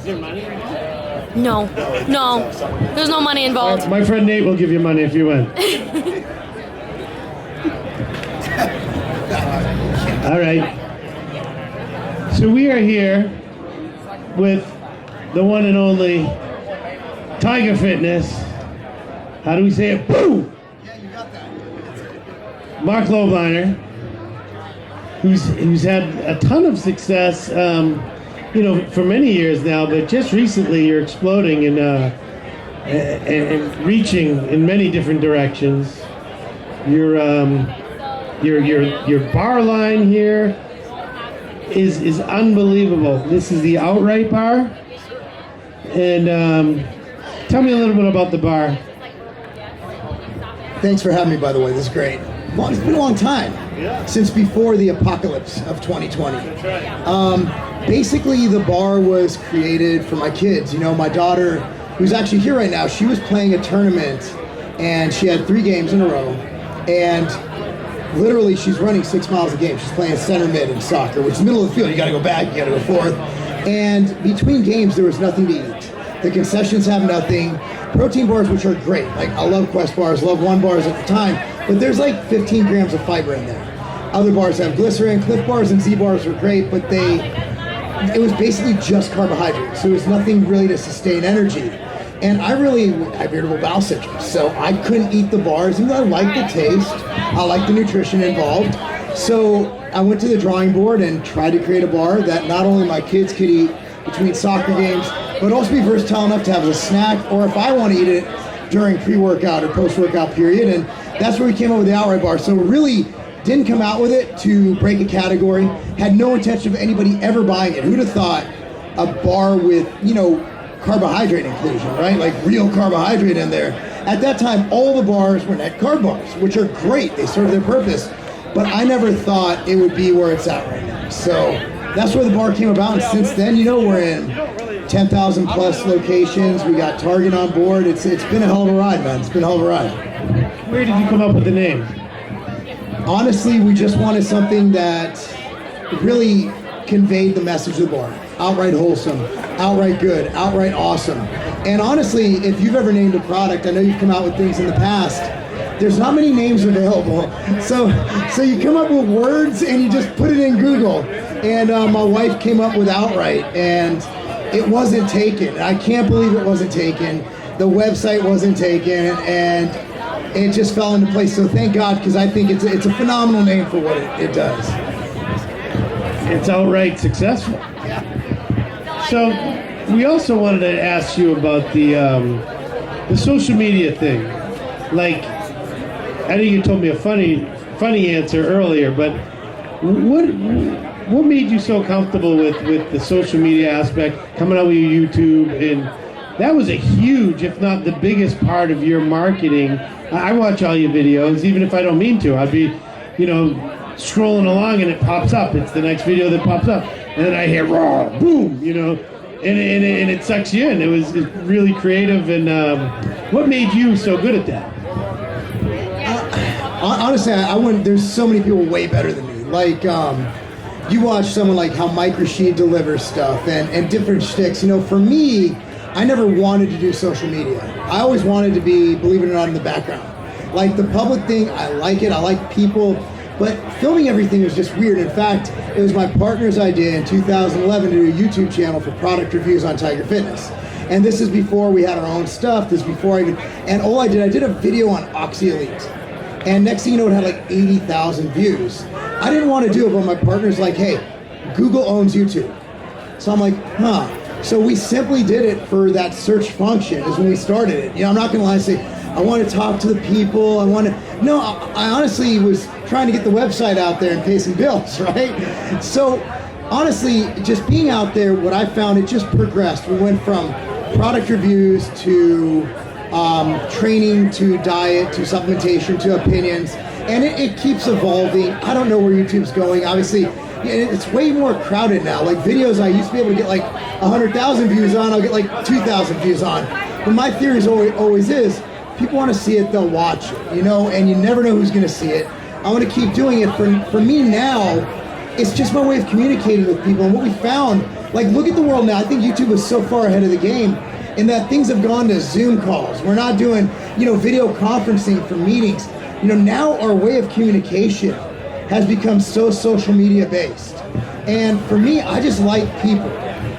there money involved? No. There's no money involved. My friend Nate will give you money if you win. All right. So we are here with the one and only Tiger Fitness. How do we say it? Boo! Yeah, you got that. Marc Lobliner, who's had a ton of success, for many years now, but just recently you're exploding and reaching in many different directions. Your bar line here is unbelievable. This is the Outright bar, and tell me a little bit about the bar. Thanks for having me, by the way. This is great. It's been a long time, since before the apocalypse of 2020. Basically, the bar was created for my kids. You know, my daughter, who's actually here right now, she was playing a tournament, and she had 3 games in a row, and literally she's running 6 miles a game. She's playing center mid in soccer, which is middle of the field. You got to go back, you got to go forth. And between games, there was nothing to eat. The concessions have nothing. Protein bars, which are great. Like, I love Quest bars, love One bars at the time, but there's like 15 grams of fiber in there. Other bars have glycerin. Cliff bars and Z bars were great, but it was basically just carbohydrates. So there was nothing really to sustain energy. And I have irritable bowel syndrome, so I couldn't eat the bars, even though I like the taste, I like the nutrition involved. So I went to the drawing board and tried to create a bar that not only my kids could eat between soccer games, but also be versatile enough to have as a snack, or if I want to eat it during pre-workout or post-workout period. And that's where we came up with the Outright bar. So really didn't come out with it to break a category, had no intention of anybody ever buying it. Who'd have thought a bar with, carbohydrate inclusion, right? Like real carbohydrate in there. At that time, all the bars were net carb bars, which are great. They serve their purpose. But I never thought it would be where it's at right now. So that's where the bar came about. And since then, we're in 10,000 plus locations. We got Target on board. It's been a hell of a ride, man. It's been a hell of a ride. Where did you come up with the name? Honestly, we just wanted something that really conveyed the message of the bar. Outright wholesome, outright good, outright awesome. And honestly, if you've ever named a product, I know you've come out with things in the past, there's not many names available. So you come up with words and you just put it in Google. And my wife came up with Outright, and it wasn't taken. I can't believe it wasn't taken. The website wasn't taken, and it just fell into place. So thank God, because I think it's a phenomenal name for what it does. It's outright successful. Yeah. So we also wanted to ask you about the social media thing. Like, I know you told me a funny answer earlier, but what made you so comfortable with the social media aspect, coming out with your YouTube? And that was a huge, if not the biggest part of your marketing. I watch all your videos, even if I don't mean to. I'd be, scrolling along and it pops up. It's the next video that pops up. And then I hear, raw, boom, and it sucks you in. It's really creative. And what made you so good at that? Honestly, I wouldn't. There's so many people way better than me. Like, you watch someone like how Mike Rashid delivers stuff and different shticks. For me, I never wanted to do social media. I always wanted to be, believe it or not, in the background. Like the public thing, I like it. I like people. But filming everything was just weird. In fact, it was my partner's idea in 2011 to do a YouTube channel for product reviews on Tiger Fitness. And this is before we had our own stuff. This is before and all I did a video on Oxy Elite. And next thing you know, it had like 80,000 views. I didn't want to do it, but my partner's like, hey, Google owns YouTube. So I'm like, huh. So we simply did it for that search function is when we started it. I'm not going to lie and say, I want to talk to the people. No, I honestly was trying to get the website out there and pay some bills, right? So honestly, just being out there, what I found, it just progressed. We went from product reviews to training to diet to supplementation to opinions, and it keeps evolving. I don't know where YouTube's going. Obviously, it's way more crowded now. Like videos I used to be able to get like 100,000 views on, I'll get like 2,000 views on. But my theory is always is, people want to see it, they'll watch it, and you never know who's going to see it. I want to keep doing it. For me now, it's just my way of communicating with people. And what we found, Like, look at the world now. I think YouTube is so far ahead of the game in that things have gone to Zoom calls. We're not doing, video conferencing for meetings. Now our way of communication has become so social media based. And for me, I just like people.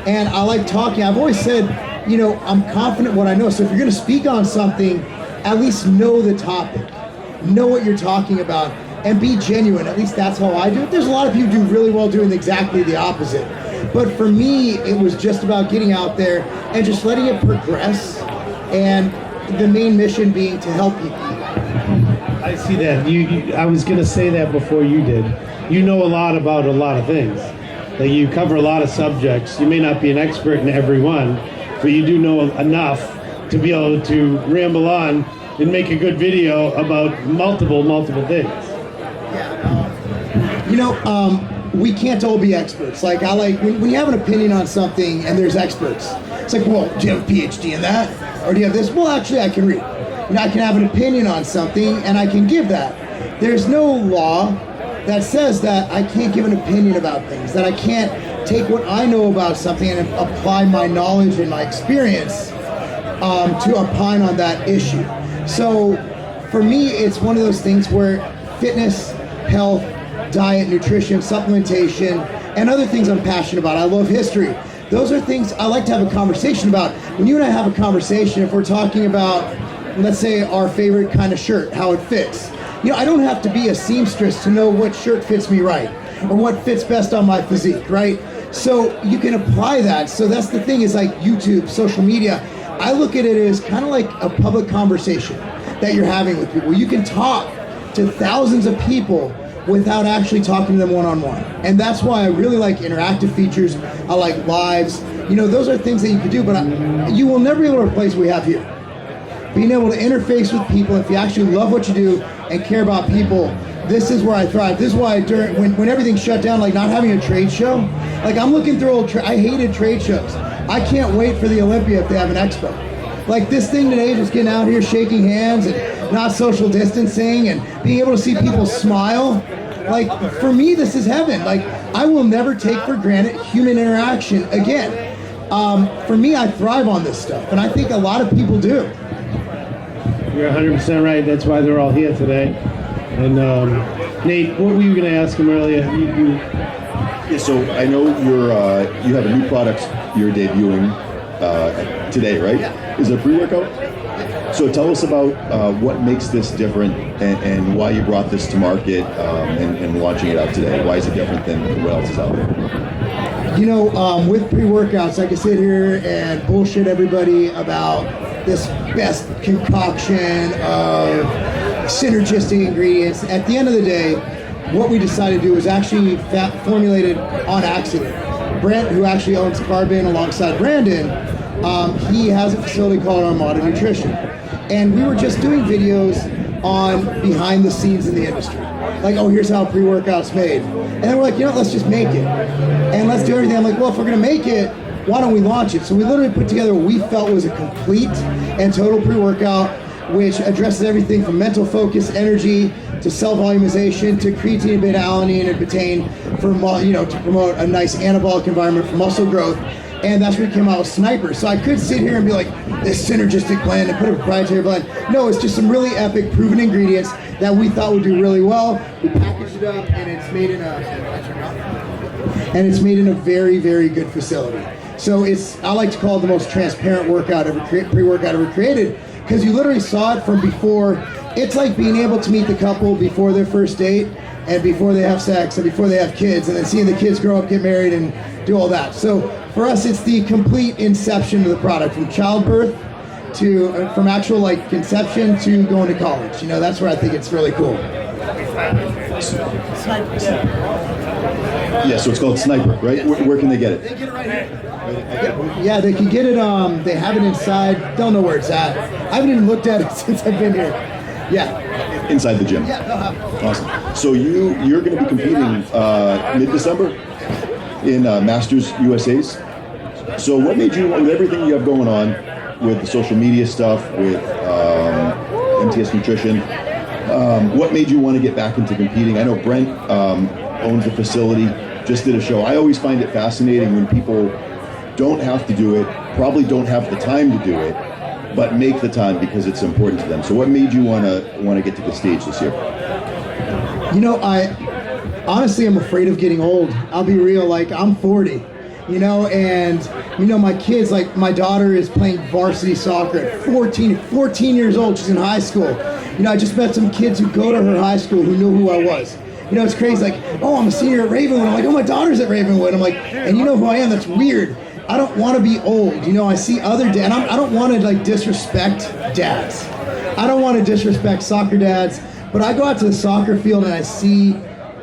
And I like talking. I've always said, I'm confident what I know. So if you're going to speak on something, at least know the topic. Know what you're talking about. And be genuine. At least that's how I do it. There's a lot of people who do really well doing exactly the opposite. But for me, it was just about getting out there and just letting it progress. And the main mission being to help people. I see that. I was going to say that before you did. You know a lot about a lot of things. Like, you cover a lot of subjects. You may not be an expert in every one, but you do know enough to be able to ramble on and make a good video about multiple things. We can't all be experts. Like, I like when you have an opinion on something and there's experts. It's like, well, do you have a PhD in that? Or do you have this? Well, actually, I can read. I can have an opinion on something and I can give that. There's no law that says that I can't give an opinion about things, that I can't take what I know about something and apply my knowledge and my experience to opine on that issue. So for me, it's one of those things where fitness, health, diet, nutrition, supplementation, and other things I'm passionate about. I love history. Those are things I like to have a conversation about. When you and I have a conversation, if we're talking about, let's say, our favorite kind of shirt, how it fits. I don't have to be a seamstress to know what shirt fits me right or what fits best on my physique, right? So you can apply that. So that's the thing, is like YouTube, social media. I look at it as kind of like a public conversation that you're having with people. You can talk to thousands of people without actually talking to them one-on-one. And that's why I really like interactive features. I like lives. Those are things that you can do, but you will never be able to replace what we have here. Being able to interface with people, if you actually love what you do and care about people, this is where I thrive. This is why when everything shut down, like not having a trade show, like I'm looking through I hated trade shows. I can't wait for the Olympia if they have an expo. Like this thing today, just getting out here, shaking hands and not social distancing and being able to see people smile. Like, for me, this is heaven. Like, I will never take for granted human interaction again. For me, I thrive on this stuff, and I think a lot of people do. You're 100% right. That's why they're all here today. And Nate, what were you going to ask him earlier? Yeah, so I know you have a new product you're debuting today, right? Yeah. Is it a pre-workout? So tell us about what makes this different and why you brought this to market and launching it out today. Why is it different than what else is out there? With pre-workouts, I can sit here and bullshit everybody about this best concoction of synergistic ingredients. At the end of the day, what we decided to do was actually formulated on accident. Brent, who actually owns Carbon alongside Brandon, he has a facility called Armada Nutrition. And we were just doing videos on behind the scenes in the industry. Like, oh, here's how pre-workout's made. And then we're like, let's just make it. And let's do everything. I'm like, well, if we're gonna make it, why don't we launch it? So we literally put together what we felt was a complete and total pre-workout, which addresses everything from mental focus, energy, to cell volumization, to creatine, beta-alanine, and betaine for, to promote a nice anabolic environment for muscle growth. And that's where we came out with Sniper. So I could sit here and be like, this synergistic blend and put a proprietary blend. No, it's just some really epic proven ingredients that we thought would do really well. We packaged it up and it's made in a very, very good facility. So I like to call it the most transparent workout pre-workout ever created, because you literally saw it from before. It's like being able to meet the couple before their first date and before they have sex and before they have kids, and then seeing the kids grow up, get married, and do all that. So for us, it's the complete inception of the product, from childbirth to from actual conception to going to college. That's where I think it's really cool. Yeah, so it's called Sniper, right? Where can they get it? They get it right here. Yeah, they can get it. They have it inside. Don't know where it's at. I haven't even looked at it since I've been here. Yeah. Inside the gym. Yeah, they'll have it. Awesome. So you're going to be competing mid-December in Masters USA's. So what made you, with everything you have going on, with the social media stuff, with MTS Nutrition, what made you want to get back into competing? I know Brent owns a facility just did a show. I always find it fascinating when people don't have to do it, probably don't have the time to do it, but make the time because it's important to them. So what made you want to get to the stage this year? You know, I honestly am afraid of getting old. I'll be real, like I'm 40, you know, and you know, my kids, like my daughter is playing varsity soccer at 14 years old. She's in high school. You know, I just met some kids who go to her high school who knew who I was. You know, it's crazy, like, oh, I'm a senior at Ravenwood. I'm like, oh, my daughter's at Ravenwood. I'm like, and you know who I am? That's weird. I don't want to be old. You know, I see other dads, and I don't want to like disrespect dads. I don't want to disrespect soccer dads, but I go out to the soccer field and I see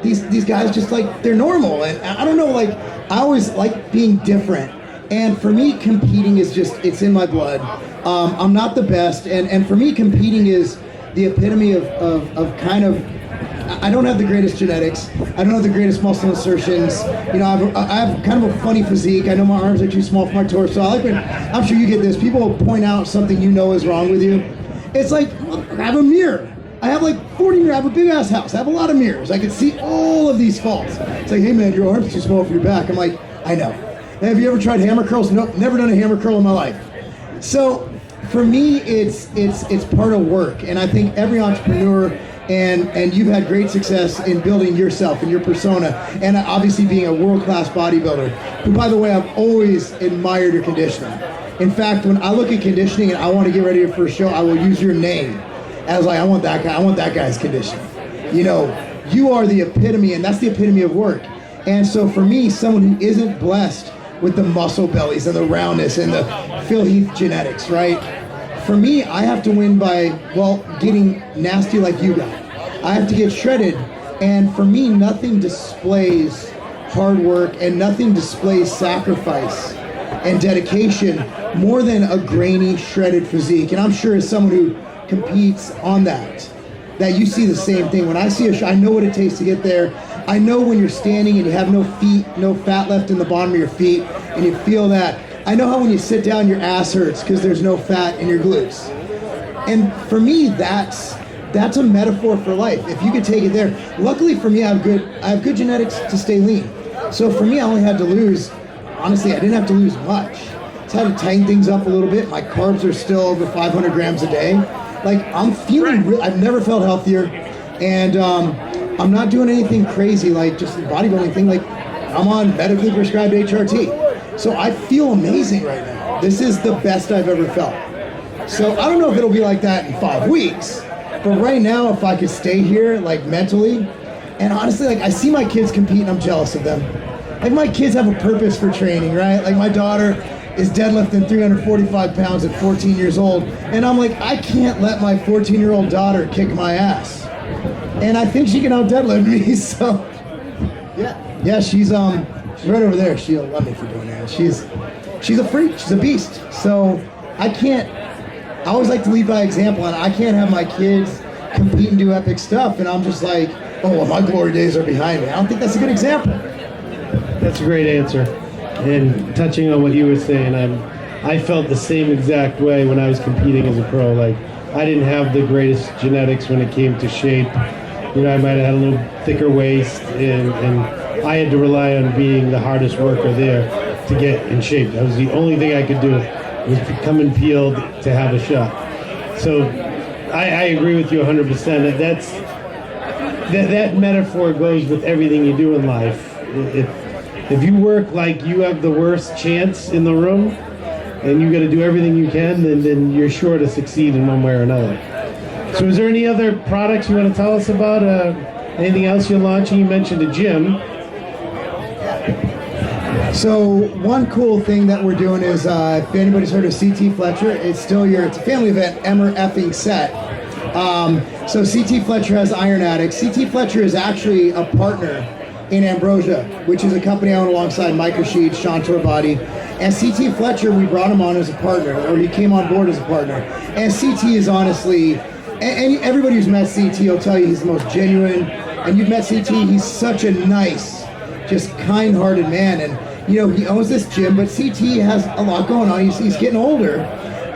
these guys just like, they're normal. And I don't know, like, I always like being different. And for me, competing is just, it's in my blood. I'm not the best. And for me, competing is the epitome of kind of, I don't have the greatest genetics. I don't have the greatest muscle insertions. You know, I have kind of a funny physique. I know my arms are too small for my torso. I like when, I'm sure you get this, people will point out something you know is wrong with you. It's like, I have a mirror. I have like 40 mirrors. I have a big ass house. I have a lot of mirrors. I can see all of these faults. It's like, hey man, your arms are too small for your back. I'm like, I know. And have you ever tried hammer curls? Nope, never done a hammer curl in my life. So for me, it's part of work. And I think every entrepreneur, and you've had great success in building yourself and your persona, and obviously being a world-class bodybuilder, who, by the way, I've always admired your conditioning. In fact, when I look at conditioning and I want to get ready for a show, I will use your name as like, I want that guy, I want that guy's conditioning. You know, you are the epitome, and that's the epitome of work. And so for me, someone who isn't blessed with the muscle bellies and the roundness and the Phil Heath genetics, right? For me, I have to win by, well, getting nasty like you got. I have to get shredded. And for me, nothing displays hard work and nothing displays sacrifice and dedication more than a grainy, shredded physique. And I'm sure as someone who competes on that you see the same thing. When I see a show, I know what it takes to get there. I know when you're standing and you have no feet, no fat left in the bottom of your feet, and you feel that. I know how when you sit down, your ass hurts because there's no fat in your glutes. And for me, that's a metaphor for life. If you could take it there. Luckily for me, I have good genetics to stay lean. So for me, I only had to lose, honestly, I didn't have to lose much. Just had to tighten things up a little bit. My carbs are still over 500 grams a day. Like, I'm feeling real, I've never felt healthier. And I'm not doing anything crazy, like just the bodybuilding thing. Like, I'm on medically prescribed HRT. So I feel amazing right now. This is the best I've ever felt. So I don't know if it'll be like that in 5 weeks, but right now, if I could stay here, like mentally, and honestly, like I see my kids compete and I'm jealous of them. Like my kids have a purpose for training, right? Like my daughter is deadlifting 345 pounds at 14 years old, and I'm like, I can't let my 14-year-old daughter kick my ass. And I think she can out deadlift me, so yeah, she's right over there. She'll love me for doing that. She's a freak. She's a beast. So I always like to lead by example, and I can't have my kids compete and do epic stuff, and I'm just like, oh, well, my glory days are behind me. I don't think that's a good example. That's a great answer. And touching on what you were saying, I felt the same exact way when I was competing as a pro. Like, I didn't have the greatest genetics when it came to shape. You know, I might have had a little thicker waist, and I had to rely on being the hardest worker there to get in shape. That was the only thing I could do, was come and peeled to have a shot. So I agree with you 100%. That metaphor goes with everything you do in life. If you work like you have the worst chance in the room, and you got to do everything you can, then you're sure to succeed in one way or another. So is there any other products you want to tell us about? Anything else you're launching? You mentioned a gym. So one cool thing that we're doing is, if anybody's heard of CT Fletcher, it's a family event, Emmer effing set. So CT Fletcher has Iron Addicts. CT Fletcher is actually a partner in Ambrosia, which is a company I own alongside Mike Rashid, Sean Torbati. And CT Fletcher, we brought him on as a partner, or he came on board as a partner. And CT is honestly, and everybody who's met CT will tell you he's the most genuine. And you've met CT, he's such a nice, just kind-hearted man. And you know, he owns this gym, but CT has a lot going on. He's getting older,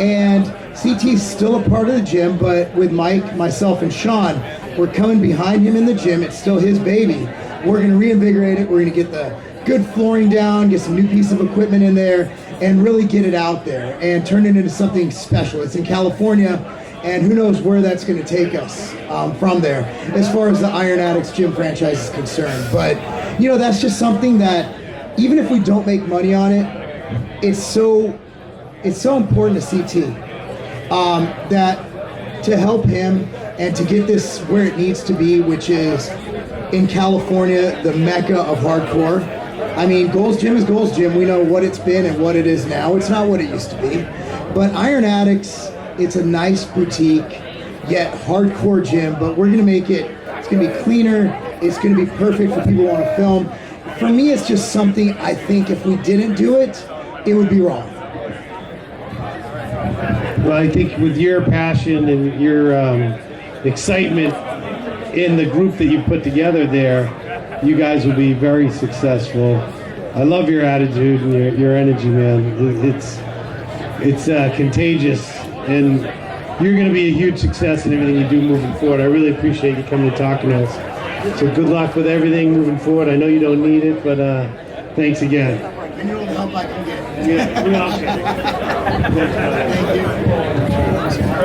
and CT's still a part of the gym, but with Mike, myself, and Sean, we're coming behind him in the gym. It's still his baby. we're going to reinvigorate it. We're going to get the good flooring down, get some new piece of equipment in there, and really get it out there and turn it into something special. It's in California, and who knows where that's going to take us from there as far as the Iron Addicts gym franchise is concerned. But, you know, that's just something that even if we don't make money on it, it's so important to CT that to help him and to get this where it needs to be, which is in California, the mecca of hardcore. I mean, Gold's Gym is Gold's Gym. We know what it's been and what it is now. It's not what it used to be. But Iron Addicts, it's a nice boutique, yet hardcore gym, but we're gonna make it, it's gonna be cleaner, it's gonna be perfect for people who wanna film. For me, it's just something I think if we didn't do it, it would be wrong. Well, I think with your passion and your excitement in the group that you put together there, you guys will be very successful. I love your attitude and your energy, man. It's contagious, and you're going to be a huge success in everything you do moving forward. I really appreciate you coming and talking to us. So good luck with everything moving forward. I know you don't need it, but thanks again. And you'll help I can get. Yeah, we all can. Thank you.